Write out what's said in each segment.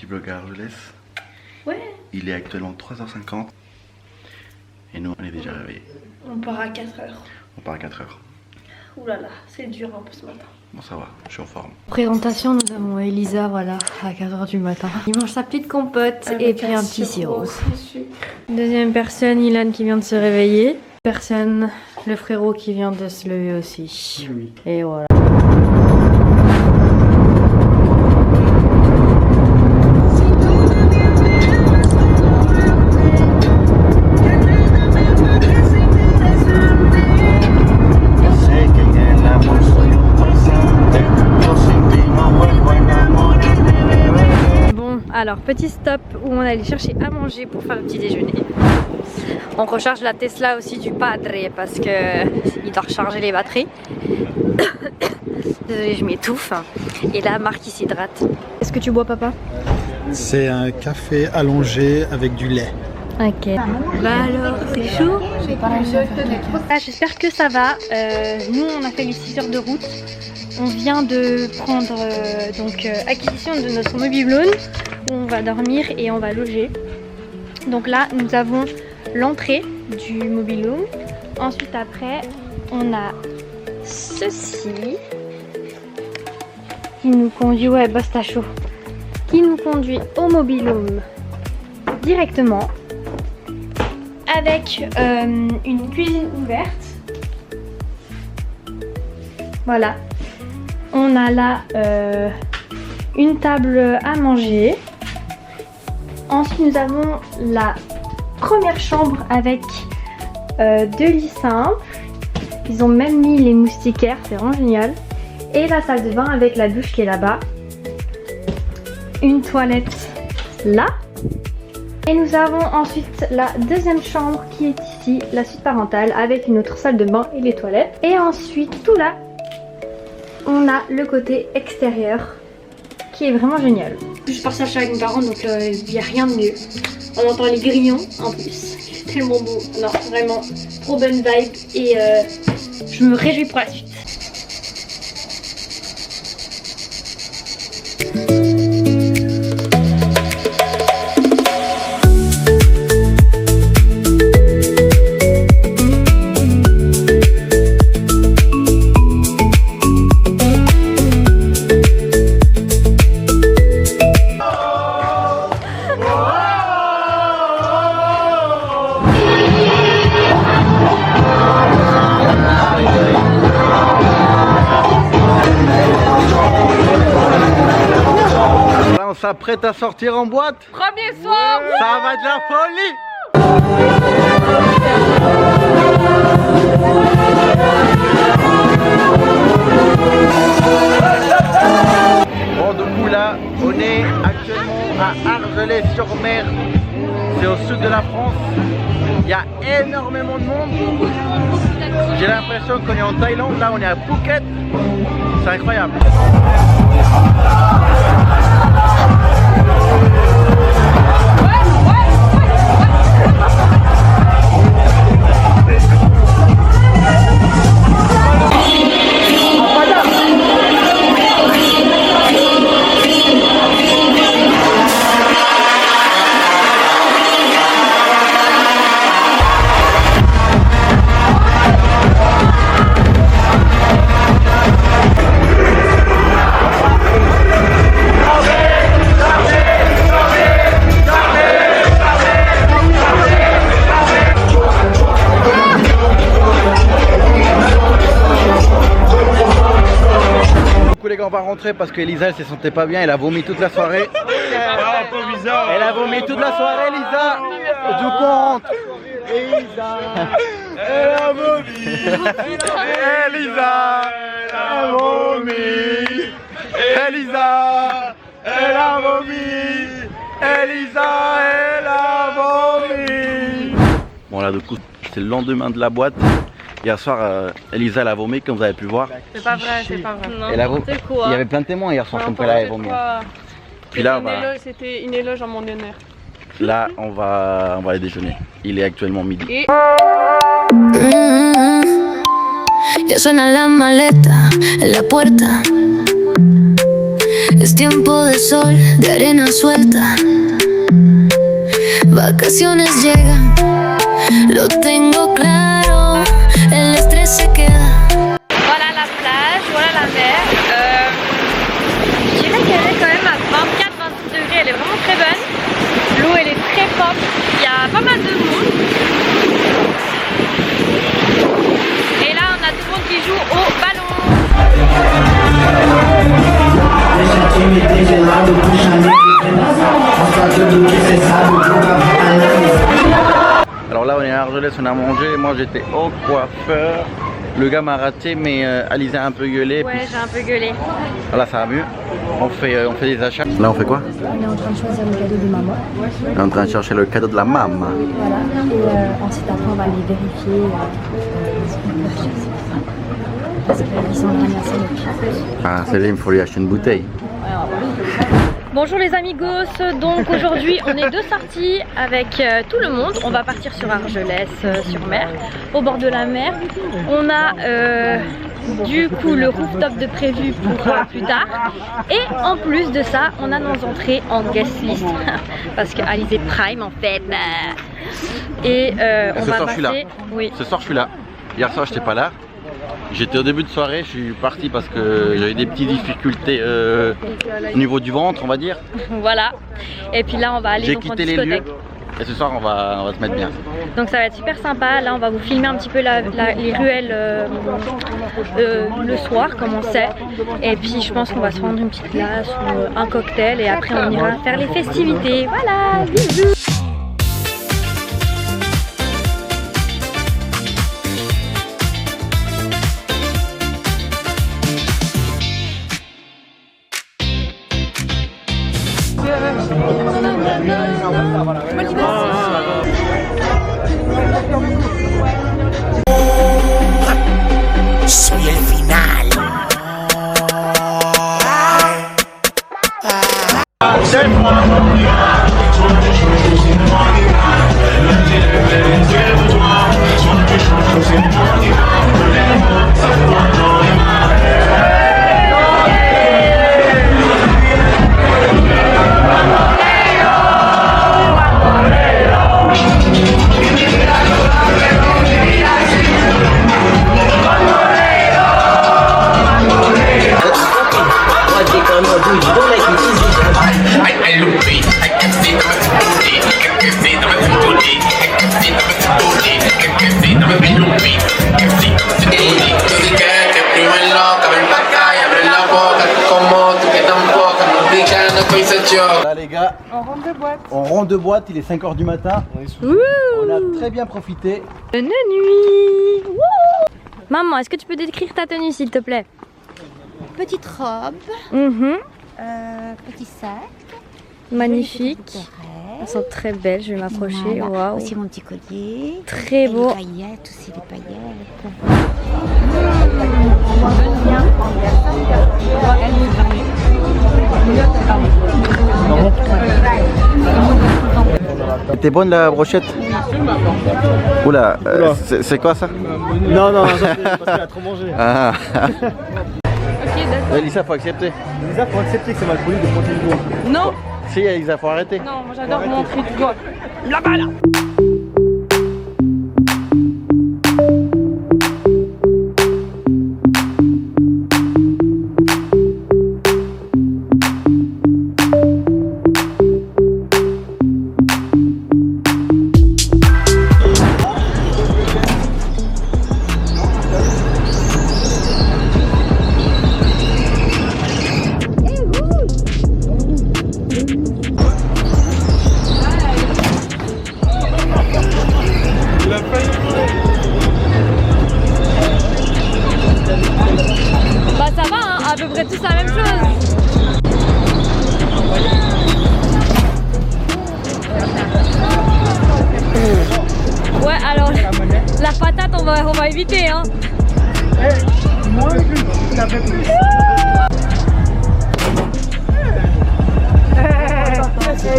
vlog à Argelès. Ouais. Il est actuellement 3h50. Et nous, on est déjà réveillés. On part à 4h. On part à 4h. Ouh là là, c'est dur un peu ce matin. Bon, ça va, je suis en forme. Présentation, nous avons Elisa, voilà, à 4h du matin. Il mange sa petite compote et puis un petit sirop. Deuxième personne, Ilan qui vient de se réveiller. Personne, le frérot qui vient de se lever aussi. Oui. Et voilà. Alors, petit stop où on allait chercher à manger pour faire le petit déjeuner. On recharge la Tesla aussi du padre parce que il doit recharger les batteries. Désolée, je m'étouffe. Et là, Marc il s'hydrate. Qu'est-ce que tu bois, papa? C'est un café allongé avec du lait. Ok. Bah alors, c'est chaud. Ah, j'espère que ça va. Nous, on a fait les 6 heures de route. On vient de prendre acquisition de notre mobil-home où on va dormir et on va loger. Donc là, nous avons l'entrée du mobil-home. Ensuite, après, on a ceci qui nous conduit, ouais, boss t'as chaud, qui nous conduit au mobil-home directement avec une cuisine ouverte. Voilà. On a là une table à manger. Ensuite, nous avons la première chambre avec 2 lits simples. Ils ont même mis les moustiquaires, c'est vraiment génial. Et la salle de bain avec la douche qui est là-bas. Une toilette là. Et nous avons ensuite la deuxième chambre qui est ici, la suite parentale, avec une autre salle de bain et les toilettes. Et ensuite, tout là, on a le côté extérieur qui est vraiment génial. Je partage ça avec mes parents, donc il n'y a rien de mieux. On entend les grillons en plus. C'est tellement beau. Non, vraiment, trop bonne vibe et je me réjouis pour la suite. On s'apprête à sortir en boîte. Premier soir. Ça va de la folie. Bon, du coup là, on est actuellement à Argelès-sur-Mer. C'est au sud de la France. Il y a énormément de monde. J'ai l'impression qu'on est en Thaïlande. Là, on est à Phuket. C'est incroyable. Les gars, on va rentrer parce qu'Elisa elle se sentait pas bien, elle a vomi toute la soirée. Elle a vomi toute la soirée, Elisa. Du coup on rentre. Elisa, elle a vomi. Elisa, elle a vomi. Elisa, elle a vomi. Elisa, elle a vomi. Bon là du coup c'est le lendemain de la boîte. Hier soir, Elisa elle a vomi comme vous avez pu voir. C'est pas vrai, c'est pas vrai. Elle a vomi. Il y avait plein de témoins hier soir comme elle avait vomi. Puis là, c'était une éloge en mon honneur. Là, on va aller déjeuner. Il est actuellement midi. Et... Ya suena la maleta en la puerta. Es tiempo de sol, de arena suelta. Vacaciones llegan, lo tengo claro, el estrés se queda. Voilà la plage, voilà la mer. Je dirais qu'elle est quand même à 24-26 degrés, elle est vraiment très bonne. L'eau elle est très propre, il y a pas mal de monde. Et là on a tout le monde qui joue au ballon. Alors là on est à Argelès, on a mangé, moi j'étais au coiffeur. Le gars m'a raté mais Alizé a un peu gueulé. Ouais, j'ai un peu gueulé. Là ça va mieux. On fait des achats. Là on fait quoi? On est en train de choisir le cadeau de maman. On est en train de chercher le cadeau de la maman. Voilà. Et ensuite après on va les vérifier ce qu'on peut acheter. Parce qu'ils sont ramassés le prix. Ah c'est là, il faut lui acheter une bouteille. Bonjour les amigos, donc aujourd'hui on est de sortie avec tout le monde. On va partir sur Argelès sur mer, au bord de la mer. On a du coup le rooftop de prévu pour plus tard. Et en plus de ça, on a nos entrées en guest list. Parce que Alizé Prime en fait. Et on va passer... Oui. Ce soir je suis là. Hier soir j'étais pas là. J'étais au début de soirée, je suis parti parce que j'avais des petites difficultés au niveau du ventre, on va dire. Voilà. Et puis là, on va aller J'ai donc en quitté les discothèque. lieux. Et ce soir, on va se mettre bien. Donc ça va être super sympa. Là, on va vous filmer un petit peu les ruelles le soir, comme on sait. Et puis, je pense qu'on va se prendre une petite glace ou un cocktail. Et après, on ira faire les festivités. Voilà, bisous. Soy el final. Là les gars, on rentre de boîte, il est 5 h du matin. On a très bien profité. Bonne nuit. Wouh. Maman, est-ce que tu peux décrire ta tenue s'il te plaît? Petite robe, petit sac. Magnifique. Elles Elles sont très belles, je vais m'approcher. Waouh. Aussi mon petit collier. Très Et beau. les paillettes, aussi les paillettes. T'es bonne la brochette? Oula, c'est quoi ça? Non, ça c'est parce qu'elle a trop mangé. Ah. Ok, d'accord. Elisa, faut accepter. Lisa, faut accepter que c'est mal poli de pointer le doigt. Non, Si Elisa, faut arrêter. non, moi j'adore montrer du doigt. Là-bas là. Bah ça va, hein, à peu près tous la même chose. Ouais, alors la patate on va éviter hein. Moi, je n'avais plus.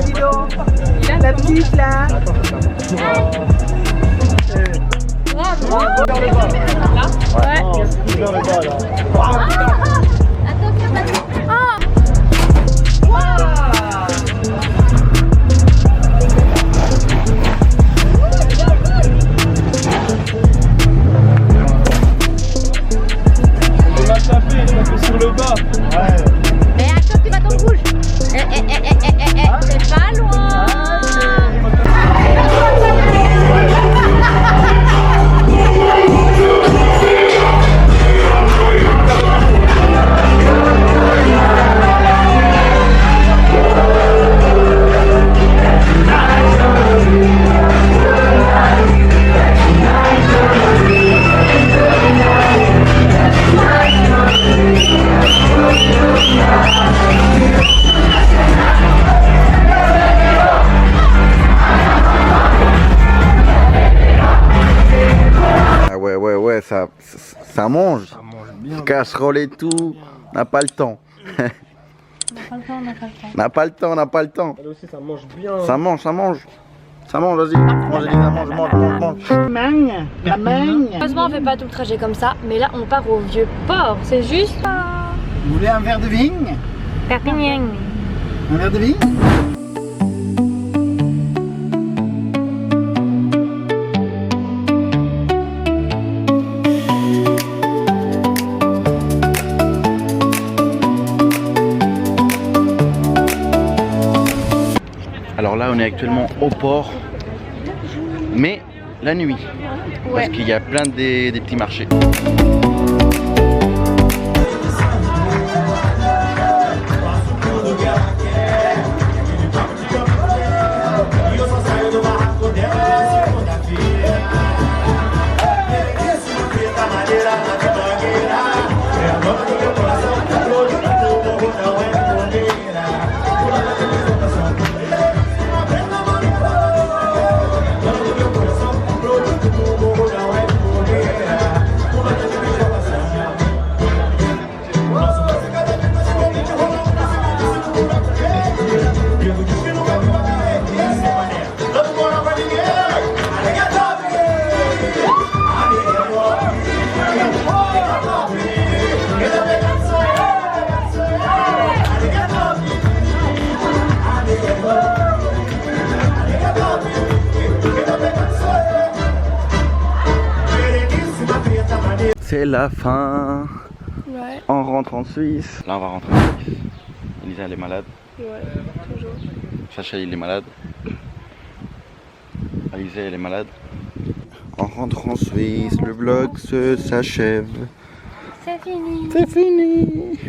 dis donc. La petite là. Ouais. Vers le bas là. Attention, casserole et tout. On n'a pas le temps. On n'a pas le temps. On n'a pas le temps, on n'a pas le temps. Elle aussi, ça mange bien. Ça mange. Ça mange, vas-y. Mange, Elisa, mange. La mangue. Heureusement, on fait pas tout le trajet comme ça, mais là, on part au vieux port. C'est juste. Vous voulez un verre de vigne? Perpignan. Un verre de vigne? Alors là, on est actuellement au port, mais la nuit, parce qu'il y a plein des petits marchés. C'est la fin. Ouais. On rentre en Suisse. Là, on va rentrer en Suisse. Elisa, elle est malade. Ouais, toujours. Sacha, il est malade. Alizé, elle est malade. On rentre en Suisse. Le vlog s'achève. C'est fini. C'est fini.